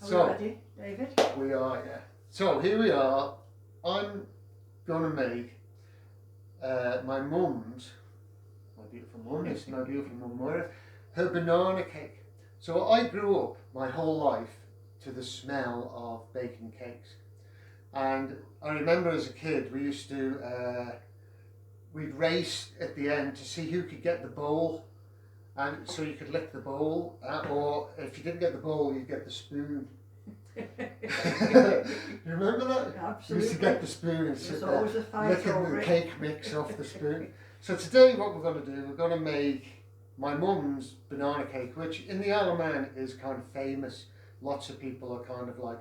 So, Are we ready, David? We are, yeah. So here we are. I'm going to make my mum's, my beautiful mum, it's my beautiful Mum Moira, her banana cake. So I grew up my whole life to the smell of baking cakes. And I remember as a kid we used to, we'd race at the end to see who could get the bowl. And so you could lick the bowl, or if you didn't get the bowl, you'd get the spoon. You remember that? Absolutely. You used to get the spoon and sit there licking the it. cake mix off the spoon. So today what we're going to do, we're going to make my mum's banana cake, which in the Isle of Man is kind of famous. Lots of people are kind of like,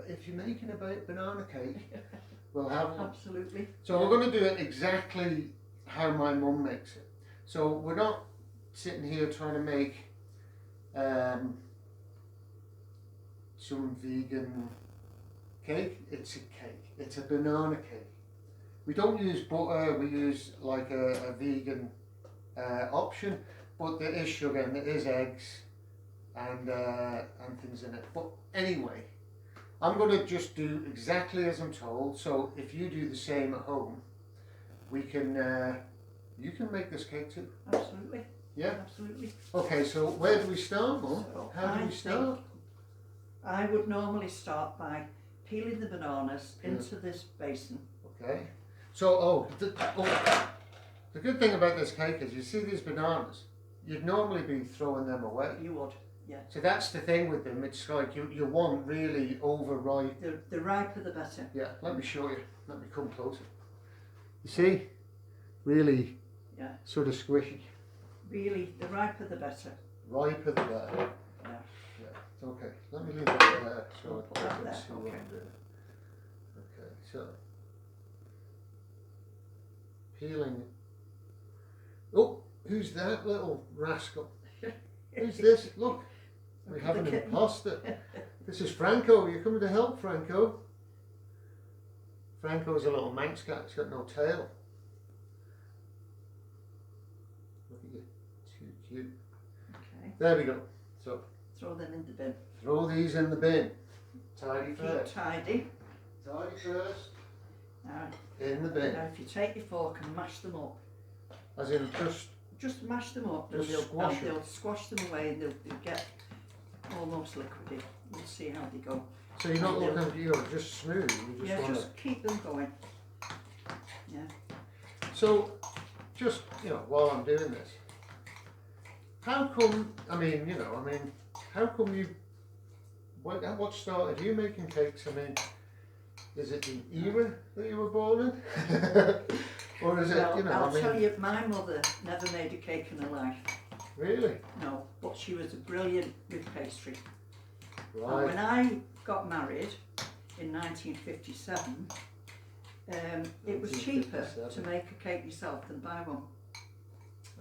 if you're making a banana cake, we'll have one. Absolutely. So we're going to do it exactly how my mum makes it. So we're not sitting here trying to make some vegan cake. It's a cake. It's a banana cake. We don't use butter. We use like a vegan option, but there is sugar and there is eggs and things in it. But anyway, I'm going to just do exactly as I'm told. So if you do the same at home, we can you can make this cake too. Absolutely. Yeah. Absolutely. Okay, so where do we start, Mum? So How do we start? I would normally start by peeling the bananas into this basin. Okay. So, the good thing about this cake is you see these bananas, you'd normally be throwing them away. You would, yeah. So that's the thing with them, it's like you want really overripe. The riper the better. Yeah, let me show you. Let me come closer. You see? Really sort of squishy. Really, the riper the better. Riper the better. Yeah. Yeah, okay. Let me leave that there so I can there. see what I'm doing. Okay, so peeling. Oh, who's that little rascal? Who's this? Look, we have an imposter. This is Franco. Are you coming to help, Franco? Franco's a little manx cat. He's got no tail. Look at you. Too cute. Okay. There we go. So throw them in the bin. Throw these in the bin. Tidy first. Keep tidy. Tidy first. Now, in the bin. Now if you take your fork and mash them up. As in just mash them up. Just they'll squash them away and they'll get almost liquidy. We'll see how they go. So you're not looking, you're just smooth. You just want just keep them going. Yeah. So, just, while I'm doing this, how come, how come you, what started you making cakes? I mean, is it the era that you were born in? Or is I'll tell you, my mother never made a cake in her life. Really? No, but she was brilliant with pastry. Right. And when I got married in 1957, it was cheaper to make a cake yourself than buy one.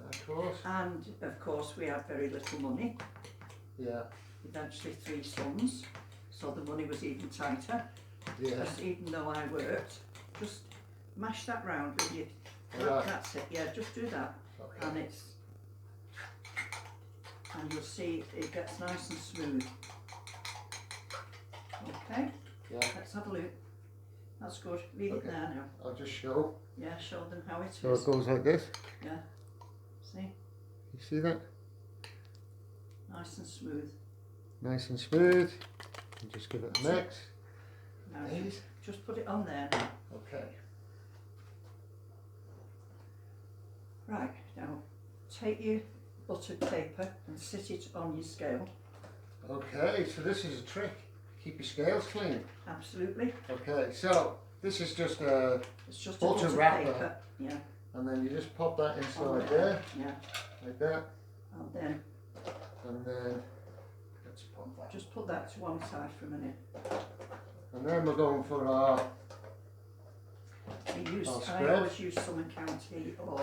Of course. And of course we had very little money. Yeah. Eventually 3 sons, so the money was even tighter. Yeah. Because even though I worked, just mash that round with you. Right. That's it. Yeah, just do that. Okay. And you'll see it gets nice and smooth. Okay. Yeah. Let's have a look. That's good. Leave it there now. I'll just show. Yeah, show them how it is. So it goes like this. Yeah. See? You see that? Nice and smooth. Nice and smooth. And just give it a mix. Now just put it on there now. Okay. Right, now take your buttered paper and sit it on your scale. Okay, so this is a trick. Keep your scales clean. Absolutely. Okay, so this is just a butter wrapper. Paper. Yeah. And then you just pop that inside there. Yeah. Like that. And then let's pop that. Just put that to one side for a minute. And then we're going for our I always use Summer County or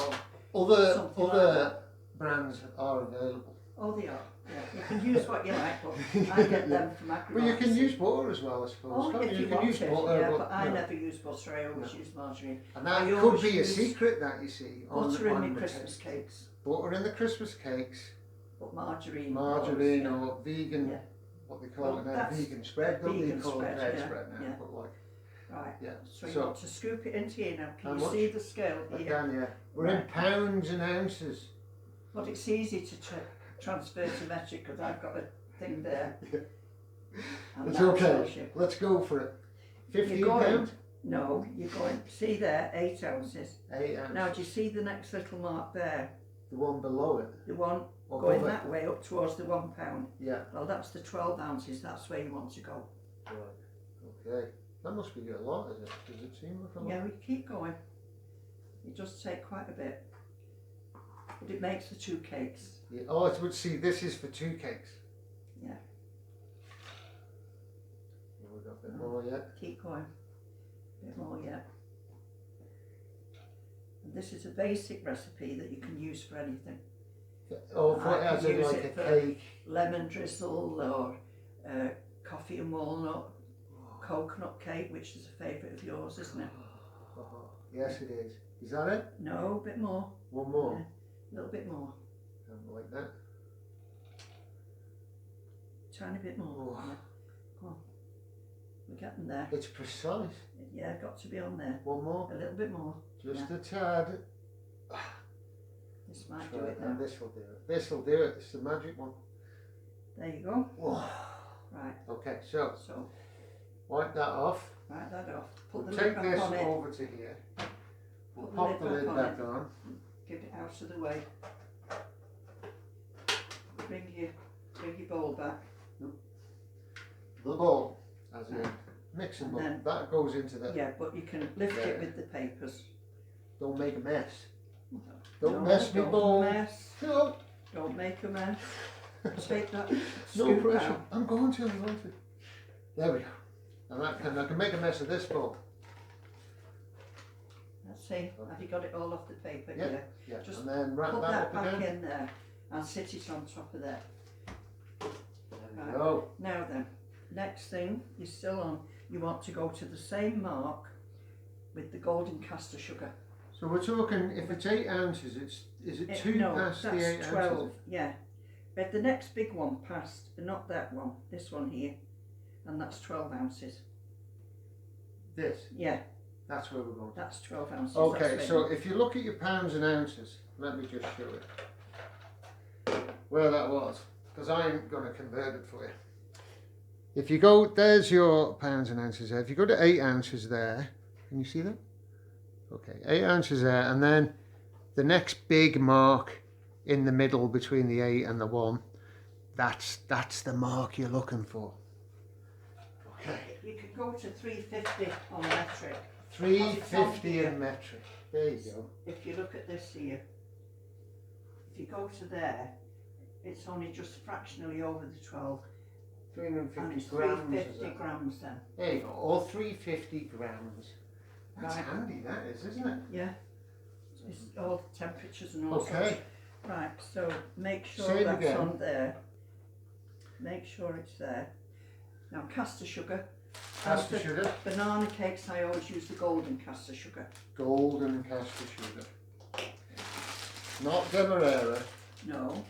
other like brands are available. Oh, they are. Yeah, you can use what you like, but I get them from Agrimark. Well, you can use butter as well, I suppose. Oh, if you can want use it, butter, yeah, but I never use butter. I always use margarine. And that could be a secret that you see. Butter in the Christmas cakes. Butter in the Christmas cakes. But margarine or vegan what they call Well, it now, that's vegan spread, don't they vegan call spread, it veg yeah, spread now, yeah. but like, Right. yeah. So you want to scoop it into here now. How Can you much? see the scale I here? can, yeah. We're in Right. pounds and ounces. But it's easy to transfer to metric because I've got a thing there. And It's that okay. tells you. Let's go for it. 15 You're going- pounds? No, you're going, see there, 8 ounces. 8 ounces. Now do you see the next little mark there? The one below it? The one Or going above it? that way up towards the £1. Yeah. Well, that's the 12 ounces, that's where you want to go. Right. Okay. That must be a lot, is it? Does it seem like a lot? Yeah, we keep going. It does take quite a bit. But it makes the 2 cakes. Yeah. Oh, it would see, this is for 2 cakes. Yeah. Yeah, we've got a bit more yet. Keep going. A bit more yet. And this is a basic recipe that you can use for anything. Oh, for I as could in use like it a for cake. Lemon drizzle or coffee and walnut, coconut cake, which is a favourite of yours, isn't it? Yes, it is. Is that it? No, a bit more. One more. Yeah, a little bit more. Like that. Tiny bit more. Oh. Yeah. Come on. We're getting there. It's precise. Yeah, got to be on there. One more. A little bit more. Just Yeah. a tad. This might Try do it it now. now. This will do it. This will do it. It's the magic one. There you go. Oh. Right. Okay, so So wipe that off. wipe that off. Put We'll the take lid back this on it. over to here. We'll Put the pop lid the back lid on back it. on. Give it out of the way. Bring your bowl back. The bowl, as in mixing And bowl. then- That goes into the. Yeah, but you can lift Yeah. it with the papers. Don't make a mess. No, Don't mess me don't bowl. mess. No. Don't make a mess. Take that. No scoop pressure. out. I'm going to. There we go. And I can make a mess of this bowl. Let's see. Have you got it all off the paper? Yeah. Yeah. Just and then wrap Put that that up back again. in there and sit it on top of there. There we Right. go. Now then, next thing, you're still on. You want to go to the same mark with the golden caster sugar. So we're talking, if it's 8 ounces, is it 2 no, past that's the 8 12. ounces? Yeah. But the next big one past, not that one, this one here, and that's 12 ounces. This, Yeah, that's where we're going. that's 12 ounces. Okay, that's so right. if you look at your pounds and ounces, let me just show you where that was, because I ain't going to convert it for you. If you go, there's your pounds and ounces there. If you go to 8 ounces there, can you see that? Okay, 8 ounces there, and then the next big mark in the middle between the 8 and the 1, that's the mark you're looking for. Okay, You could go to 350 on metric. 350 in metric. There you go. If you look at this here, if you go to there, it's only just fractionally over the 12. 350 And it's grams. is 350 that? grams then. There you go, or 350 grams. That's Right. handy, that is, isn't it? Yeah. It's all temperatures and all sorts. Okay, Right, so make sure Same that's again. on there. Make sure it's there. Now caster sugar. caster As for sugar, banana cakes, I always use the golden caster sugar. golden caster sugar. Not demerara, No,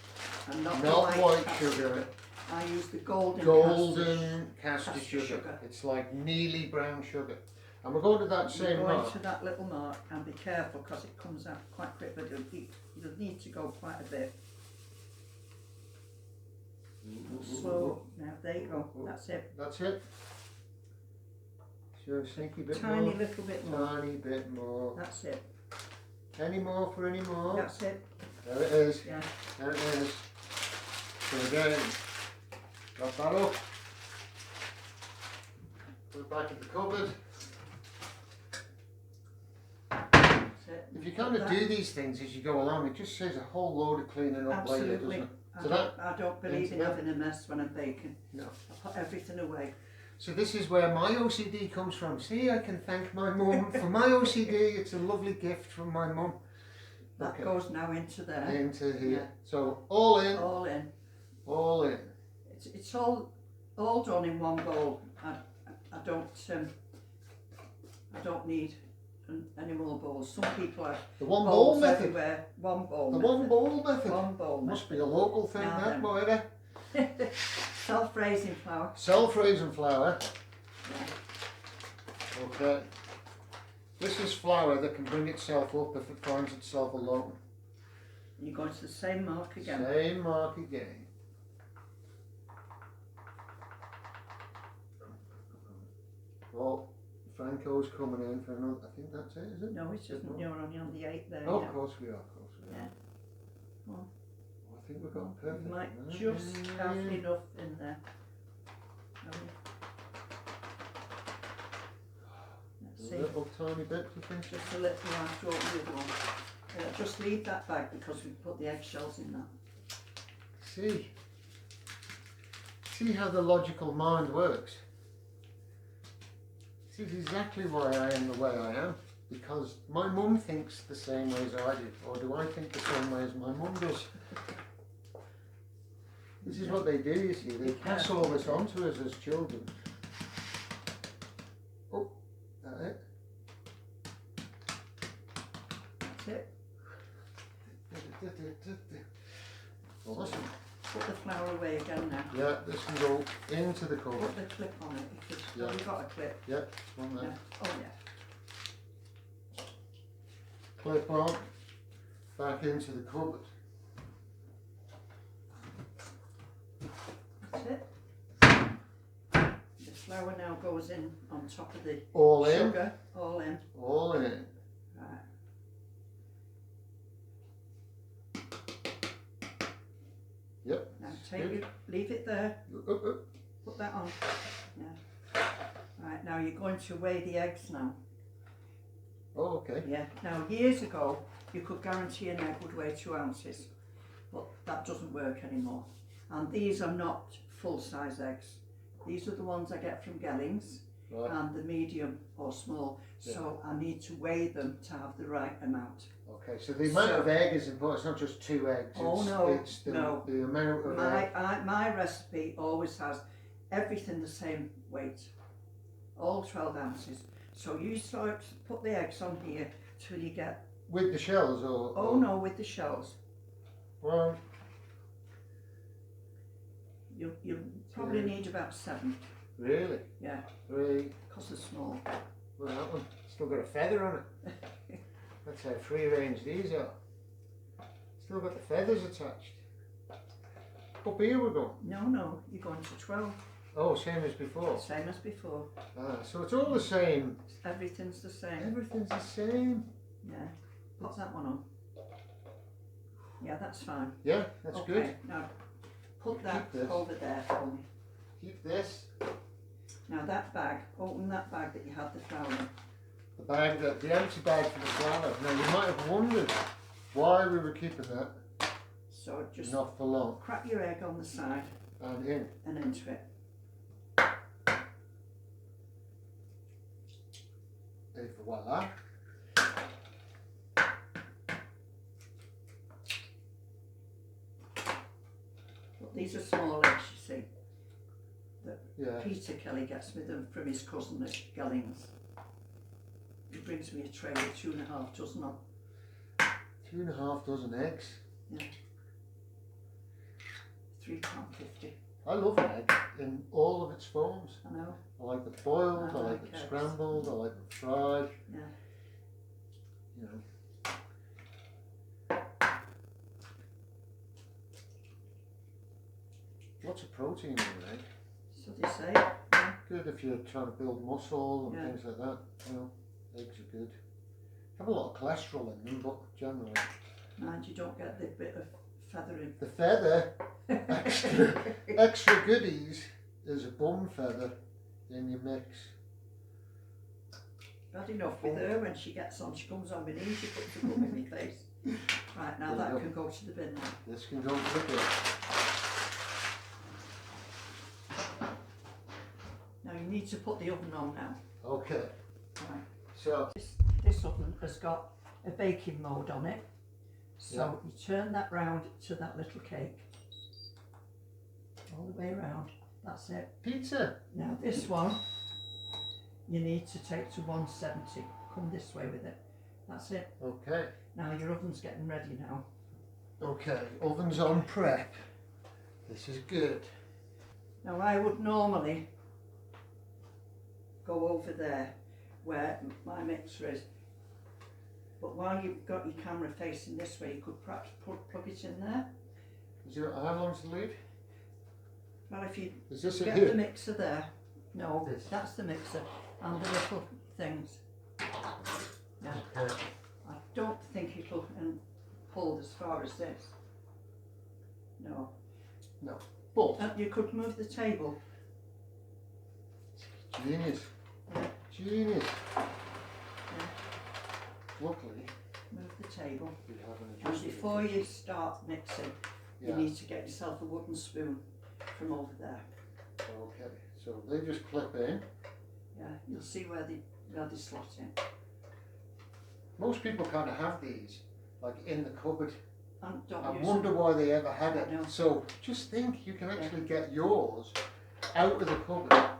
and not, the not white caster sugar, I use the golden golden caster caster sugar. sugar. It's like nearly brown sugar. And we're going to that caster. same You go mark. into that little mark and be careful because it comes out quite quick, but you'll need to go quite a bit. Slow. Now there you go. That's it. That's it. So sneaky bit Tiny more. little bit more. Tiny bit more. That's it. Any more for any more? That's it. There it is. Yeah. There it is. So again, drop that up. Put it back in the cupboard. That's it. If you kind of do these things as you go along, it just saves a whole load of cleaning up later, doesn't Absolutely. it? I So don't believe in into having a mess when I'm baking. No. I put everything away. So this is where my OCD comes from. See, I can thank my mum for my OCD. It's a lovely gift from my mum. That Okay. goes now into there. Into here. Yeah. So all in, All in. all in. It's all done in one bowl. I don't need any more bowls. Some people are The one bowl bowls method. everywhere. One bowl. The method. one bowl method. One bowl. Must be a local thing, Now that, then. Moira. method. Self-raising flour. Self-raising flour. Yeah. Okay. This is flour that can bring itself up if it finds itself alone. You're going to the same mark again. Same mark again. Well, Franco's coming in for another. I think that's it, is it? No, it's just you're only on the 8 there. Oh, yeah. of course we are. Of course we are. Yeah. Well, I think we've got perfect. you might right? just have enough in there. Let's A see. little tiny bit, do you think? Just a little after all the other one. Just leave that bag because we put the eggshells in that. See how the logical mind works. This is exactly why I am the way I am. Because my mum thinks the same way as I do. Or do I think the same way as my mum does? This is what they do, you see. They pass all this on to us as children. Oh, that it? That's it. Awesome. Put the flour away again now. Yeah, this can go into the cupboard. Put the clip on it. If it's, Yeah. Have you got a clip? Yeah, one there. Yeah. Oh yeah. Clip on, back into the cupboard. That's it. The flour now goes in on top of the All in. sugar. All in. All in. Right. Yep. Now take it, leave it there. Oh. Put that on. Yeah. Right, now you're going to weigh the eggs now. Oh, okay. Yeah. Now years ago you could guarantee an egg would weigh 2 ounces, but that doesn't work anymore. And these are not full-size eggs. These are the ones I get from Gellings, Right. and the medium or small. So I need to weigh them to have the right amount. Okay, so the amount of egg is important. It's not just 2 eggs. Oh, it's, no, it's the, no. the amount of egg. My recipe always has everything the same weight, all 12 ounces. So you sort of put the eggs on here till you get. With the shells or? Oh no, with the shells. Well, You probably need about 7. really? Yeah. 3. Because they're small. Well, that one still got a feather on it. That's how free range these are. Still got the feathers attached. Up here we go. No, you're going to 12. Oh, same as before. Same as before. Ah, so it's all the same. Everything's the same. Everything's the same. Yeah. Put that one on. Yeah, that's fine. Yeah, that's Okay, good. now put that Keep this. over there for me. Keep this. Now that bag, open that bag that you had the flour in. The bag, the empty bag for the flour. Now you might have wondered why we were keeping that. So just Not for long. crack your egg on the side And in. and into it. Et voila. But these are small eggs, you see, that Yeah. Peter Kelly gets with them from his cousin at Gellings. He brings me a tray with 2.5 dozen on. 2.5 dozen eggs. Yeah. £3.50. I love an egg in all of its forms. I know. I like them boiled, I like them eggs. scrambled, I like them fried. Yeah. You know. Lots of protein in an egg. So they say. Yeah. Good if you're trying to build muscle and Yeah. things like that. You know, eggs are good. Have a lot of cholesterol in them, but generally. Mind you don't get the bit of feathering. The feather, extra goodies, is a bum feather in your mix. Bad enough with her when she gets on, she comes on my knees, she puts the bum in my face. Right, now There you that go. can go to the bin now. This can go to the bin. Now you need to put the oven on now. Okay, Right. so This oven has got a baking mode on it. So you turn that round to that little cake. All the way around. That's it. pizza. Now this one, you need to take to 170. Come this way with it. That's it. Okay, Now your oven's getting ready now. okay, oven's on prep. This is good. Now I would normally go over there where my mixer is, but while you've got your camera facing this way, you could perhaps plug it in there. How long's the lead? Well, if you Is this it get here? the mixer there, no, This. that's the mixer, and the little things. Yeah. Okay. I don't think it'll hold as far as this. No. No. But You could move the table. genius. Yeah. Genius. Yeah. Luckily, Move the table. we have an And adjustment. before you start mixing, you Yeah. need to get yourself a wooden spoon from over there. Okay. So they just clip in. Yeah, you'll see where they slot in. Most people kind of have these, like in the cupboard. And don't I use wonder them. why they ever had I it. know. So just think, you can actually get yours out of the cupboard.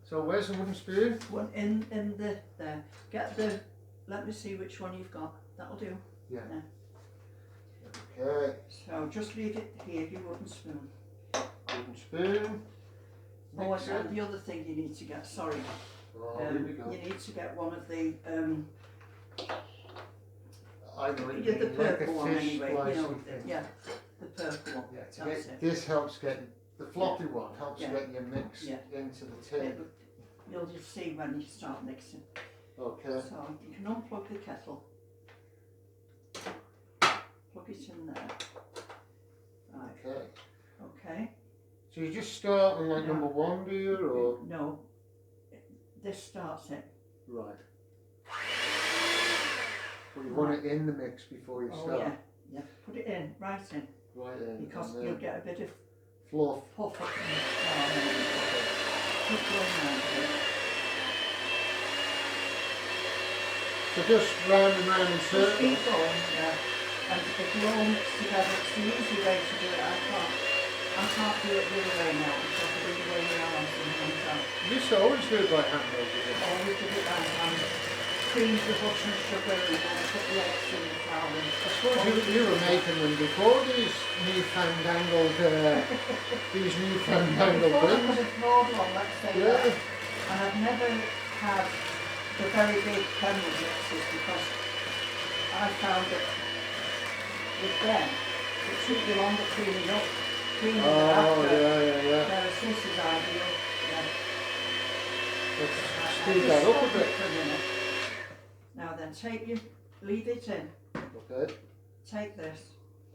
So where's the wooden spoon? One in the there. Get the. Let me see which one you've got. That'll do. Yeah. Yeah. Okay. So just leave it here. Your wooden spoon. Wooden spoon. Oh, Mix it. and the other thing you need to get. Sorry. Oh, here we go. You need to get one of the I know it. yeah, the like a purple one fish anyway. You know, slicing thing. yeah, the purple one. Yeah, to That's get, it. this helps get, the floppy one helps Yeah. get your mix Yeah. into the tin. You'll just see when you start mixing. Okay. So you can unplug the kettle, plug it in there. Right. Okay. Okay. So you just start on like No. number one, do you, or? No. This starts it. Right. But you want it in the mix before you Oh start. yeah. Yeah. Put it in, right in, Right in. because and you'll then get a bit of fluff. puff up in the keep going round a bit. So just round and round in Just circles. keep going, yeah. And if you all mix together, it's the easy way to do it. I can't do it the other way now because of the way your arms and hands out. You used to always do it by hand, though, did you? Always did it by hand. Cream the butter and sugar and then put the eggs in the flour. I suppose you were making them before these newfangled things. Before I put a floor on, let's say that. Yeah. And I've never had the very big Kenwood mixes because I found that with them, it took you longer cleaning up. Cleaning them Oh, after. yeah. Whereas this is ideal. Yeah. Let's speed that up a bit. For a minute. Now then, leave it in. Okay. Take this.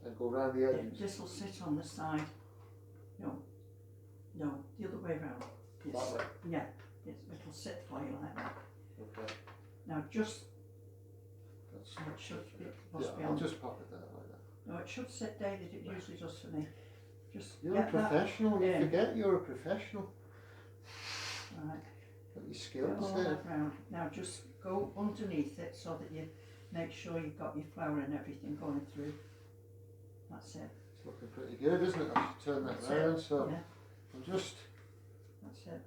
And go round the edges. This will sit on the side. No, the other way round. That way. Yeah, it'll sit for you like that. Okay. Now just, That's, it must be yeah, I'll on. just pop it there like that. No, it should sit, David. It usually does for me. Just You're a get that. professional. You in. forget you're a professional. Right. Got your Get skills all there. that round. Now just go underneath it so that you make sure you've got your flour and everything going through. That's it. It's looking pretty good, isn't it? I should turn that That's round. it. So Yeah, I'm just that's it.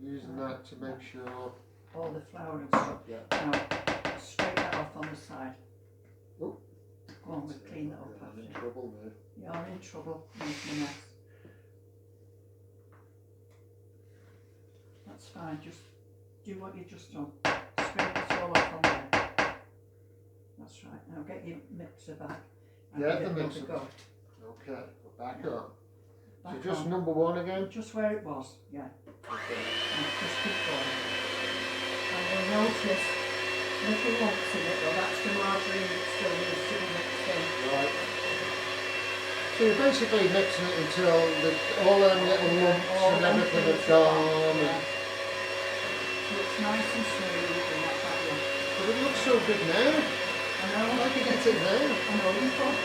using that to make sure. All the flour and stuff. Yeah. Now scrape that off on the side. Oh. Go on, we'll clean that up I'm in after. trouble now. You're in trouble making a mess. That's fine, just do what you've just done. Scrape it all off on there. That's right. Now get your mixer back. And Yeah, give the it another mixer go. Okay, we're back Yeah. on. Back So just on. number one again. Just where it was, yeah. Okay. And just keep going. And you'll notice little lumps in it, though that's the margarine that still needs to be mixed in. Right. So you're basically mixing it until all them little lumps All and them everything things have gone. yeah. And, So it's nice and smooth and not that one. but it looks so good now. I know. I can get it now. I know you thought.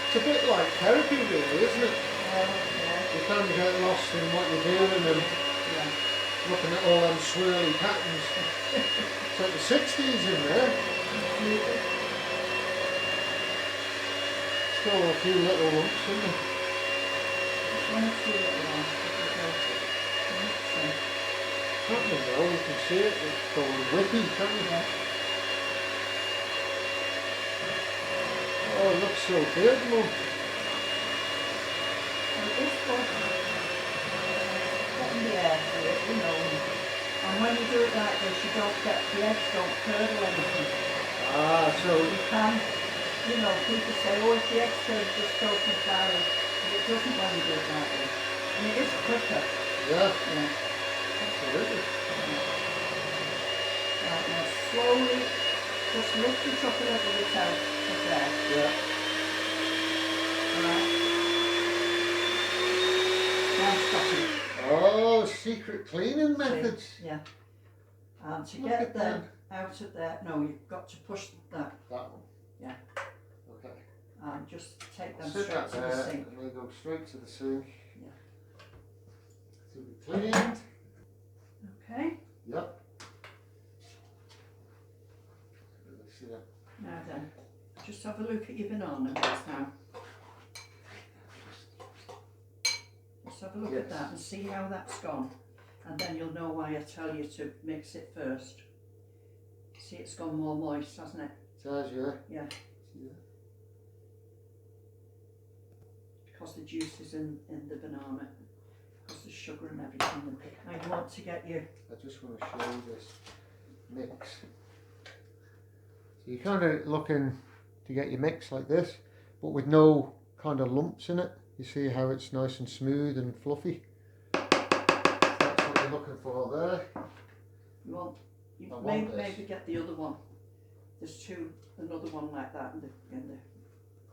It's a bit like therapy, really, isn't it? Yeah. You kind of get lost in what you're doing and Yeah. looking at all them swirly patterns. It's like the 60s in there. Still a few little lumps, isn't there? One or two little ones. Happening though, you can see it. It's called whippy, can't you? Yeah. it looks so good, Mum. And this one, getting the air through it, you know. And when you do it like this, you don't get, the eggs don't curdle anything. Ah, so You can, you know, people say, oh, if the eggs curdle, just throw some flour in. But it doesn't when you do it like this. And it is quicker. yeah, Yeah. absolutely. Right, now slowly, just lift it up a little bit out of there. Yeah. Alright. Now stop it. Oh, secret cleaning methods. See? Yeah. And to Look get at them out of there, no, you've got to push that. That one. Yeah. Okay. And just take them Sit straight that to the there, sink. and they go straight to the sink. Yeah. To be cleaned. Okay. Yep. Let's see that. Now then, just have a look at your banana mix now. Just have a look at that and see how that's gone. And then you'll know why I tell you to mix it first. See, it's gone more moist, hasn't it? It has, yeah. Yeah. See that? Because the juice is in the banana. Because the sugar and everything. Now you want to get your... I just want to show you this mix. So you're kind of looking to get your mix like this, but with no kind of lumps in it. You see how it's nice and smooth and fluffy. That's what you're looking for there. You want... You I want may, this. maybe get the other one. There's another one like that in the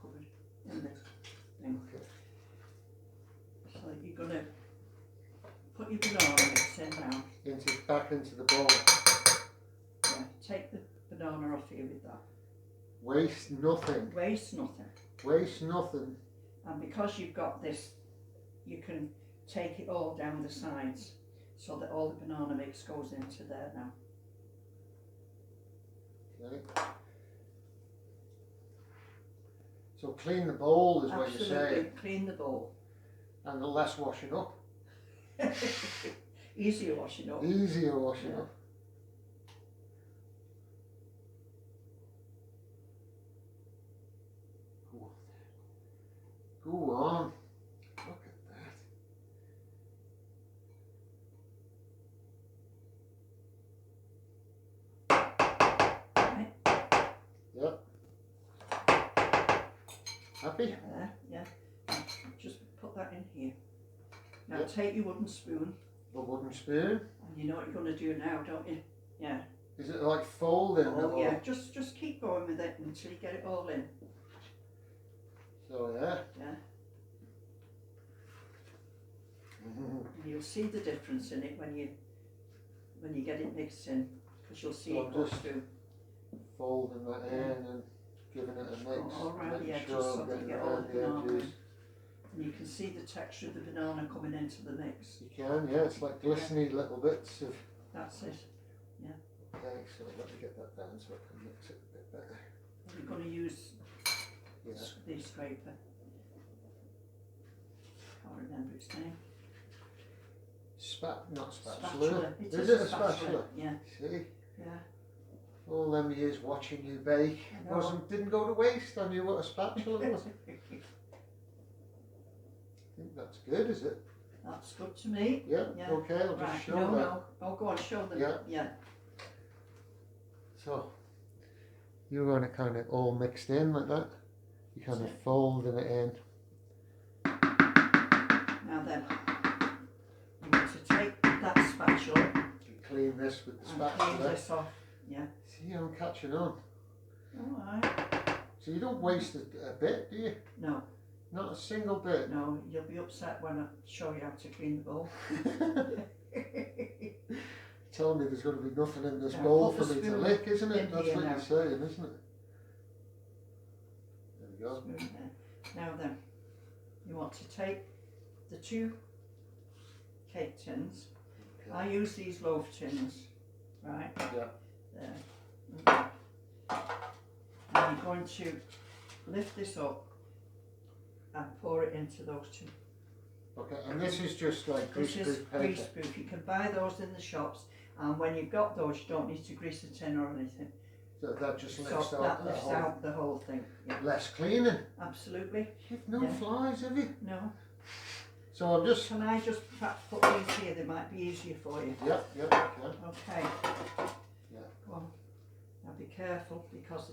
cupboard. In the thing. Okay. So you're going to put your banana mix in now. Back into the bowl. Yeah, take the banana off here with that. Waste nothing. Waste nothing. Waste nothing. And because you've got this, you can take it all down the sides so that all the banana mix goes into there now. Okay. So clean the bowl is what you're Absolutely, saying. clean the bowl. And the less washing up. Easier washing up. Easier washing Yeah. up. Go on. Look at that. Right. Yep. Happy? There, yeah. Just put that in here. Now Yep. take your wooden spoon, A wooden spoon. and you know what you're going to do now, don't you? Yeah. Is it like folding? Oh or- yeah. Just keep going with it until you get it all in. So yeah. Yeah. Mhm. And you'll see the difference in it when you get it mixed in, because you'll see So it I'm go just through. Folding that in and giving it a mix. All around making the edges sure so I'm that you getting get all around the the banana edges. in. And you can see the texture of the banana coming into the mix. You can, yeah. It's like glistening little bits of. That's it. Okay, so let me get that down so I can mix it a bit better. You're going to use Yeah. the scraper. Can't remember its name. Not spatula. Spatula. It Is is it a spatula? Yeah. See? Yeah. All them years watching you bake I know. didn't go to waste. I knew what a spatula was. I think that's good, is it? That's good to me. Yeah. Yeah. Okay, I'll just Right. show No, that. no. Oh, go on. Show them. Yeah. Yeah. So you want it kind of all mixed in like that. You kind of That's it. folding it in. Now then, you need to take that spatula You clean this with the and clean spatula. this off. Yeah. See, I'm catching on. All right. So you don't waste a bit, do you? No, Not a single bit. no, you'll be upset when I show you how to clean the bowl. Tell me there's going to be nothing in this Now, bowl put for the me to spoon lick, isn't it? in That's here what now. you're saying, isn't it? There we go. Spoon there. Now then, you want to take the 2 cake tins. Okay. I use these loaf tins, right? Yeah. There. Okay. And you're going to lift this up and pour it into those 2. Okay, and this is just like This is greaseproof paper. greaseproof. You can buy those in the shops, and when you've got those, you don't need to grease the tin or anything. That just So lifts that lifts out the whole thing. Yeah. Less cleaning. Absolutely. You've no Yeah. flies, have you? No. So I'm just... Can I just perhaps put these here? They might be easier for you. Yep, you can. Okay. Yeah. Go on. Now be careful because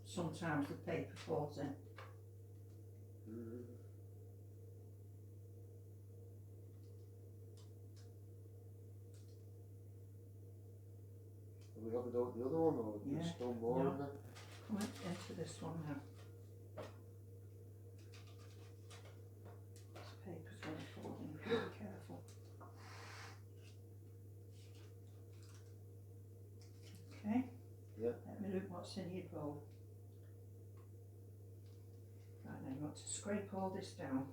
sometimes the paper falls in. We haven't done the other one, or Yeah. still more No. in there? Come on, into this one now. This paper's going to fall in. Be careful. Okay. Yeah. Let me look what's in your bowl. Right, now you want to scrape all this down.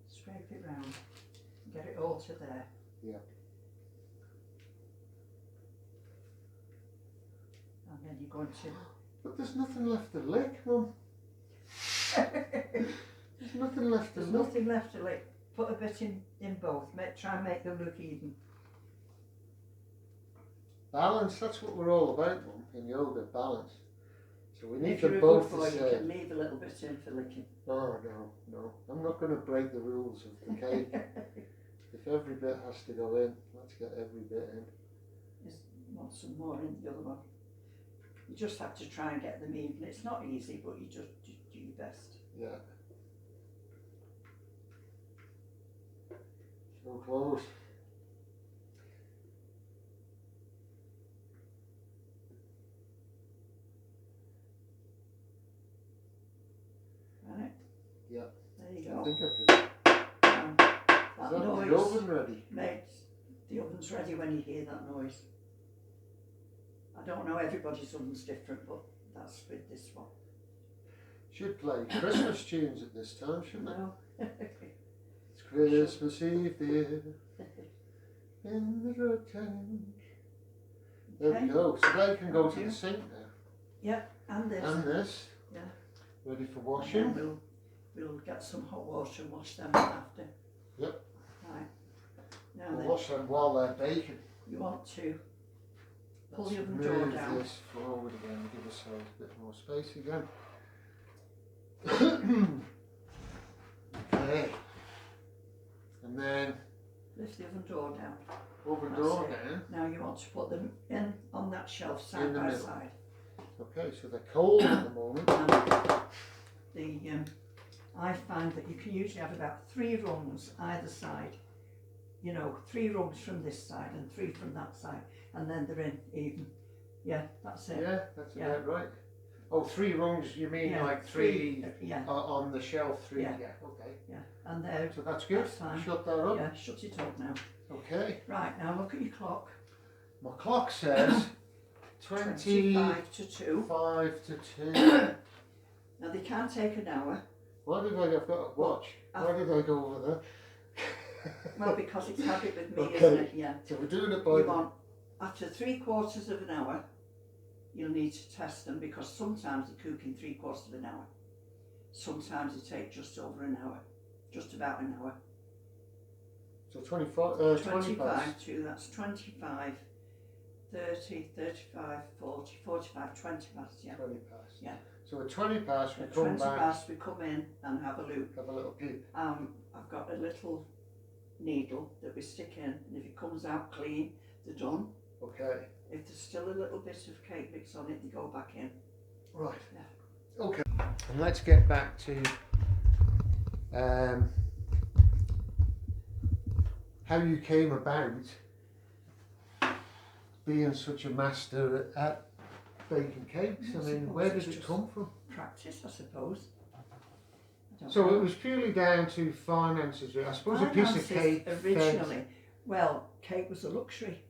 Scrape it round. Get it all to there. Yeah. And then you're going to... But there's nothing left to lick, Mum. There's nothing left to There's lick. nothing left to lick. Put a bit in both. Try and make them look even. Balance, that's what we're all about, Mum, in yoga, balance. So we need If them you're a both good the boy, you same. can leave a little bit in for licking. Oh, no. I'm not going to break the rules of the cake. If every bit has to go in, let's get every bit in. Just want some more in the other one. You just have to try and get them even. It's not easy, but you just do your best. Yeah. So close. Right? Yeah. There you I go. think I could. That Is that noise, the oven ready? mate, the oven's ready when you hear that noise. I don't know, everybody's oven's different, but that's with this one. Should play Christmas tunes at this time, shouldn't it? No. It's Christmas Eve, dear, in the drug tank. There Okay. we go. So they can go Thank to you. the sink now. Yep, and this. And this. Yeah. Ready for And washing. then we'll get some hot water and wash them after. Yep. Right. Now We'll then, wash them while they're baking. you want to pull Let's the oven door move down. this forward again, give ourselves a bit more space again. Okay. And then Lift the oven door down. oven That's door it. down. Now you want to put them in on that shelf In side the by middle. side. Okay, so they're cold at the moment. And I find that you can usually have about 3 rungs either side. You know, 3 rungs from this side and 3 from that side, and then they're in even. Yeah, that's it. Yeah, that's Yeah. about right. Oh, 3 rungs, you mean Yeah, like 3 yeah, on the shelf, 3, Yeah. okay. yeah. And there, So that's good. That's fine. Shut that up. yeah, shut it up now. Okay. Right, now look at your clock. My clock says 25 to 2. 5 to 2. Now they can take an hour. Why did I've got a watch? Why did I go over there? Well, because it's habit with me, Okay. isn't it? Yeah. So we're doing it by You the... want, after 3/4 of an hour, you'll need to test them because sometimes they cook in 3/4 of an hour. Sometimes they take just over an hour, just about an hour. So 20 past. to, that's 25, 30, 35, 40, 45, 20 past, yeah. 20 past. Yeah. So at 20 past we At come 20 back, past we come in and have a look. have a little peep. I've got a little needle that we stick in, and if it comes out clean, they're done. Okay. If there's still a little bit of cake mix on it, they go back in. Right. Yeah. Okay. And let's get back to how you came about being such a master at baking cakes. I mean, where did it come from? Practice, I suppose. I don't So know. it was purely down to finances. I suppose a piece of Finances cake originally. Well, cake was a luxury.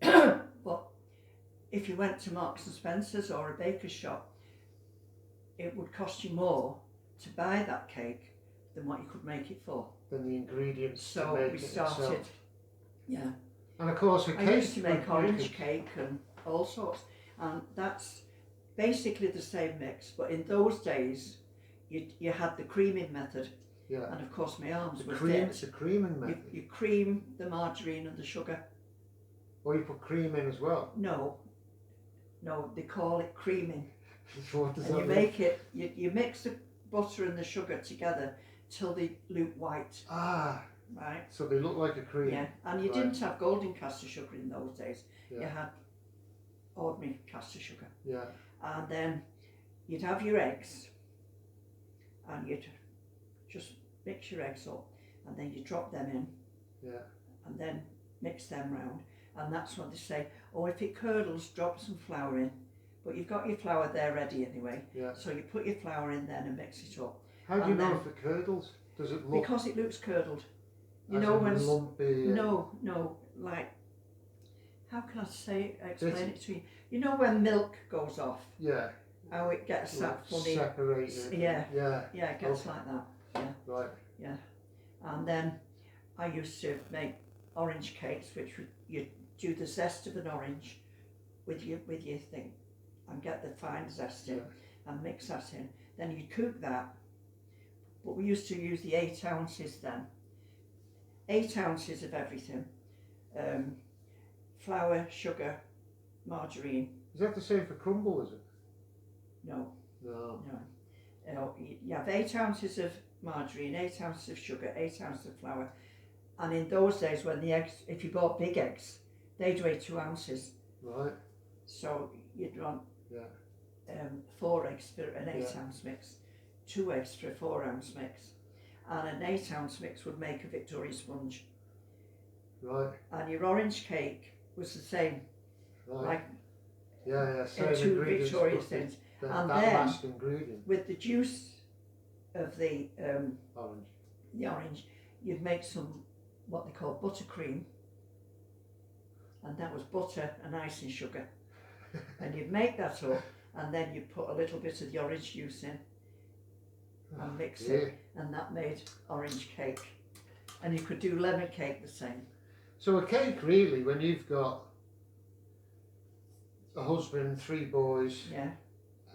But if you went to Marks and Spencer's or a baker's shop, it would cost you more to buy that cake than what you could make it for. than the ingredients to So make we it started, itself. yeah. And of course, a I cake. used to make orange cake and all sorts, and that's basically the same mix. But in those days, you had the creaming method, Yeah. and of course my arms The were cream. thick. It's a creaming method. You cream the margarine and the sugar. Or you put cream in as well. No, No, they call it creaming. So what does And that you mean? make it, you mix the butter and the sugar together till they look white, Ah, right? so they look like a cream. Yeah, and you Right. didn't have golden caster sugar in those days. Yeah. You had ordinary caster sugar. Yeah. And then you'd have your eggs, and you'd just mix your eggs up, and then you drop them in, Yeah. and then mix them round. And that's what they say, oh, if it curdles, drop some flour in. But you've got your flour there ready anyway. Yeah. So you put your flour in then and mix it up. How do you And know then- if it curdles? Does it look Because it looks curdled. You as know in when... lumpy? No, like... How can I explain It's- it to you? You know when milk goes off, Yeah. how it gets that Like funny... separated. Yeah. Yeah. Yeah, it gets Okay. like that. Yeah, Right. yeah. And then I used to make orange cakes, which you do the zest of an orange with your thing, and get the fine zest in, Yeah. and mix that in. Then you cook that. But we used to use the 8 ounces then. 8 ounces of everything. Flour, sugar, margarine. Is that the same for crumble? Is it? No, No. no. You have 8 ounces of margarine, 8 ounces of sugar, 8 ounces of flour. And in those days when the eggs, if you bought big eggs, they'd weigh 2 ounces. Right. So you'd want Yeah. 4 eggs for an 8 Yeah. ounce mix, 2 eggs for a 4 ounce mix. And an 8 ounce mix would make a Victoria sponge. Right. And your orange cake was the same, Right. like Yeah. Same 2 ingredients, Victoria but the- things. That And last ingredient. with the juice of the Orange. orange, you'd make some what they call buttercream, and that was butter and icing sugar. And you'd make that up, and then you'd put a little bit of the orange juice in and mix it, and that made orange cake. And you could do lemon cake the same. So a cake, really, when you've got a husband, 3 boys, Yeah.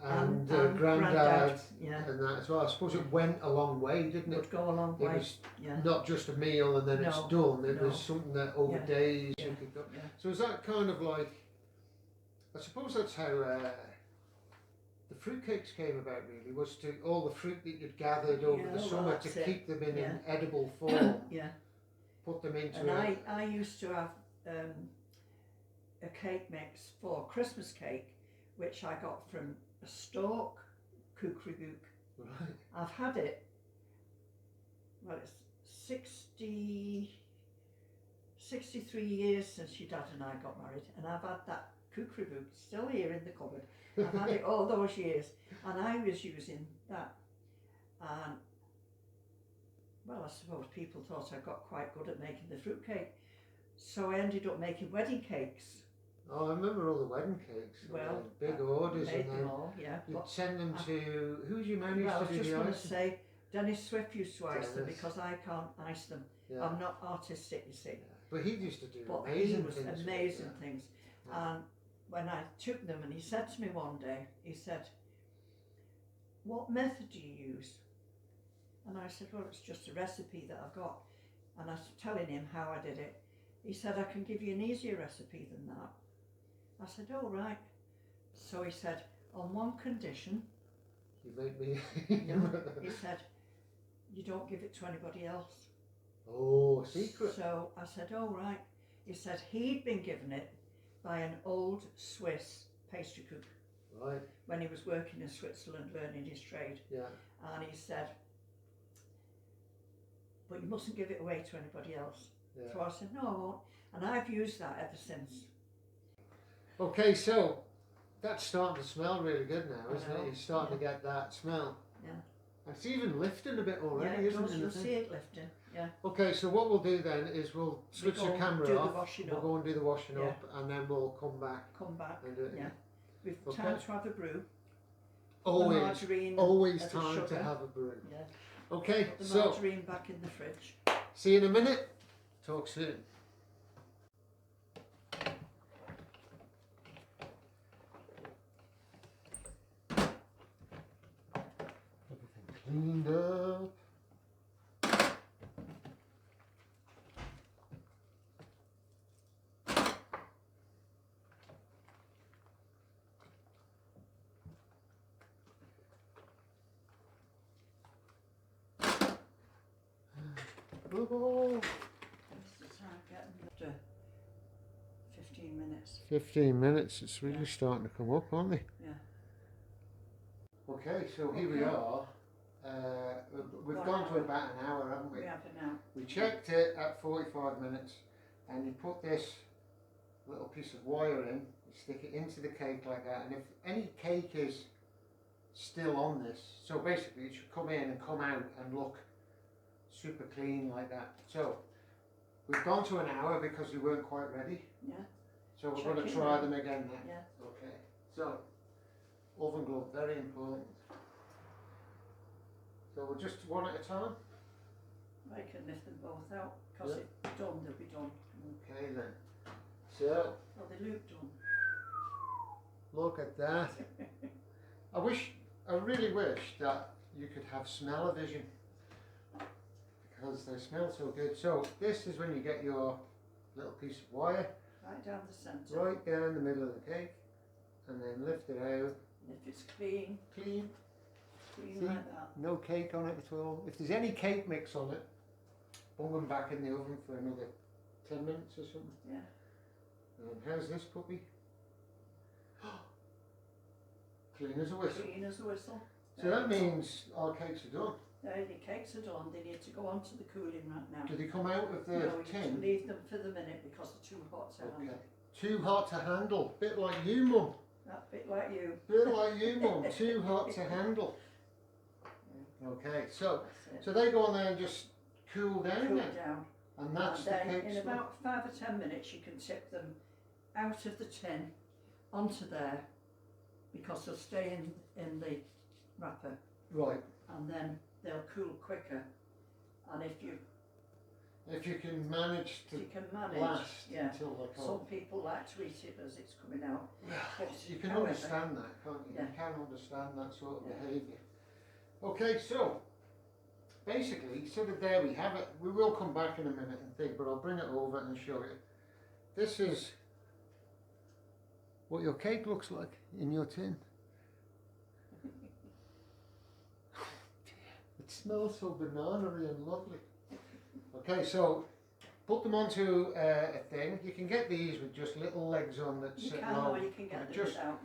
and, And granddad, yeah, and that as well. I suppose it went a long way, didn't it? would go a long It way. was Yeah. not just a meal and then it's No, done. It no. was something that over Yeah, days you yeah, could go. yeah. So is that kind of like? I suppose that's how the fruitcakes came about. Really, was to all the fruit that you'd gathered over Yeah, the well, summer that's to it. keep them in an Yeah. edible form. Yeah. Put them into And a I used to have a cake mix for Christmas cake, which I got from a stalk kukrigook. right. I've had it, well, it's 63 years since your dad and I got married, and I've had that kukrigook still here in the cupboard. I've had it all those years, and I was using that. And well, I suppose people thought I got quite good at making the fruitcake, so I ended up making wedding cakes. Oh, I remember all the wedding cakes. Well, big I orders, made and them then all, yeah. you'd But, send them to who's your man well, I used was to do just the going to icing? say, Dennis Swift used to ice them Dennis. because I can't ice them. Yeah. I'm not artistic, you see. Yeah. But he used to do But amazing he was things. amazing Yeah. things. Yeah. And when I took them, and he said to me one day, he said, "What method do you use?" And I said, "Well, it's just a recipe that I've got." And I was telling him how I did it. He said, "I can give you an easier recipe than that." I said, "Oh, right." So he said, "On one condition," You make me. he said, "you don't give it to anybody else." Oh, secret. So I said, "Oh, right." He said he'd been given it by an old Swiss pastry cook Right. when he was working in Switzerland learning his trade. Yeah. And he said, "But you mustn't give it away to anybody else." Yeah. So I said, "No, I won't." And I've used that ever since. Okay, so that's starting to smell really good now, I isn't know, it? You're starting to get that smell. Yeah. And it's even lifting a bit already, Yeah, it isn't does. it? You'll see it lifting. Yeah. Okay, so what we'll do then is we'll switch go the and camera do the off. washing We'll up. go and do the washing Yeah. up, and then we'll come back Come back. and do it. Yeah. We've Okay. time to have a brew. Always, margarine always and the time to sugar. have a brew. Yeah. Okay, Put the so margarine back in the fridge. see you in a minute. Talk soon. Everything cleaned up. Oh, What's the time getting? After 15 minutes. 15 minutes, it's really starting to come up, aren't they? Yeah. Okay, so here we are. We've gone to about an hour, haven't we? We have it now. We checked it at 45 minutes, and you put this little piece of wire in, you stick it into the cake like that, and if any cake is still on this, so basically it should come in and come out and look super clean like that. So we've gone to an hour because we weren't quite ready. Yeah. So we're Check going to it try now. them again now. Yeah. Okay. So oven glove, very important. So we'll just one at a time. I can lift them both out because if they're done, they'll be done. Okay then. So Well, they look done. look at that. I really wish that you could have smell-o-vision because they smell so good. So this is when you get your little piece of wire Right down the centre. right down the middle of the cake and then lift it out. And if it's clean, Clean. clean See? like that. No cake on it at all. If there's any cake mix on it, bung them back in the oven for another 10 minutes or something. Yeah. And how's this puppy? Clean as a whistle. Clean as a whistle. So that means our cakes are done. There, the cakes are done. They need to go onto the cooling rack now. Do they come out of the No, you need to tin? leave them for the minute because they're too hot to handle. Okay. Too hot to handle. Bit like you, Mum. That bit like you. Bit like you, Mum. Too hot to handle. Okay, so That's it. so they go on there and just cool down Cool then. down. And that's And the then cakes. in about 5 or 10 minutes you can tip them out of the tin onto there because they'll stay in the wrapper Right. and then they'll cool quicker. And if you can manage to you can manage, last yeah. until they're Some cold. people like to eat it as it's coming out. But You can however, understand that, can't you? Yeah. You can understand that sort of Yeah. behaviour. Okay, so basically, sort of there we have it. We will come back in a minute and think, but I'll bring it over and show you. This is what your cake looks like in your tin. It smells so banana-y and lovely. Okay, so put them onto a thing. You can get these with just little legs on that you sit can low. or you can get It them just without,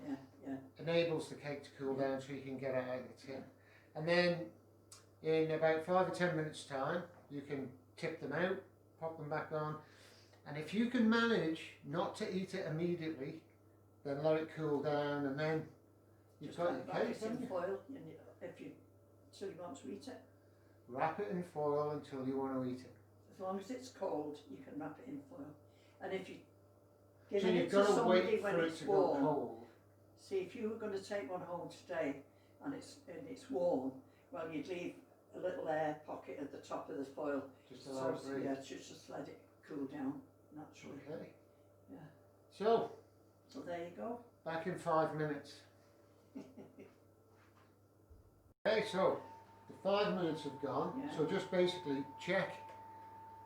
yeah. enables the cake to cool down so you can get it out of the tin. And then in about 5 or 10 minutes time, you can tip them out, pop them back on. And if you can manage not to eat it immediately, then let it cool down and then you've Just got wrap your it back cake, haven't in you? foil till you want to eat it. Wrap it in foil until you want to eat it. As long as it's cold, you can wrap it in foil. And if you So give it you've to got to somebody wait when for it it's to go warm, cold. see if you were going to take one home today and it's warm, well you'd leave a little air pocket at the top of the foil. Just allow it to breathe. Yeah, just let it cool down naturally. Okay. Yeah. So, So there you go. back in 5 minutes. Okay, so the 5 minutes have gone. Yeah. So just basically check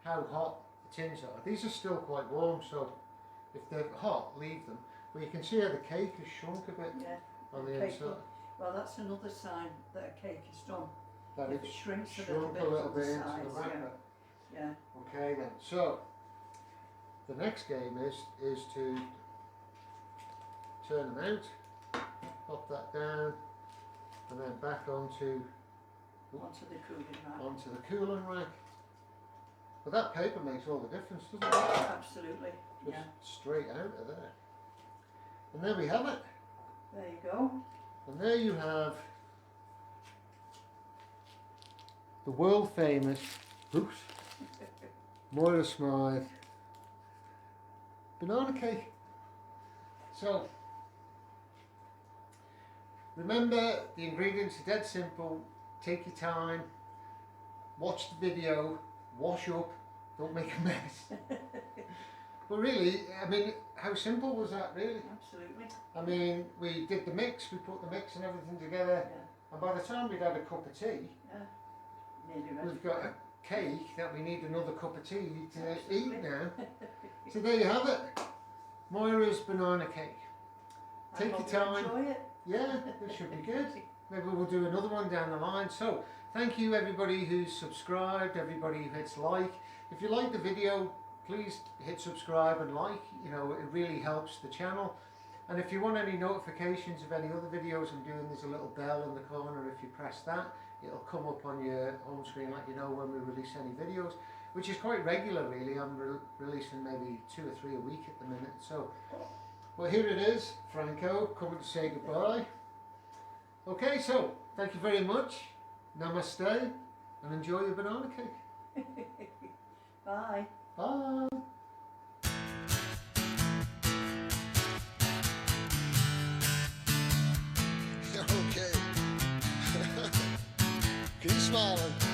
how hot the tins are. These are still quite warm, so if they're hot, leave them. But you can see how the cake has shrunk a bit Yeah. on the Cake inside. will- Well, that's another sign that a cake is done. That If it's it shrinks a shrunk little bit from the into sides, the wrapper. Yeah. Okay then, so the next game is to turn them out, pop that down, and then back onto Onto the cooling rack. onto the cooling rack. But that paper makes all the difference, doesn't it? Absolutely. Just Yeah. straight out of there. And there we have it. There you go. And there you have the world famous Moira Smyth banana cake. So remember, the ingredients are dead simple. Take your time, watch the video, wash up, don't make a mess. But really, I mean, how simple was that really? Absolutely. I mean, we did the mix, we put the mix and everything together, Yeah. and by the time we'd had a cup of tea, Yeah. Nearly ready. we've got a cake that we need another cup of tea to Absolutely. eat now. So there you have it, Moira's banana cake. I Take your hope you time. enjoy it. Yeah, this should be good. maybe we'll do another one down the line. So thank you everybody who's subscribed, everybody who hits like. If you like the video, please hit subscribe and like. You know, it really helps the channel. And if you want any notifications of any other videos I'm doing, there's a little bell in the corner. If you press that, it'll come up on your home screen, let you know when we release any videos, which is quite regular really. I'm releasing maybe 2 or 3 a week at the minute. So, well, here it is, Franco coming to say goodbye. Okay, so thank you very much. Namaste, and enjoy your banana cake. Bye. Bye. Okay. Keep smiling.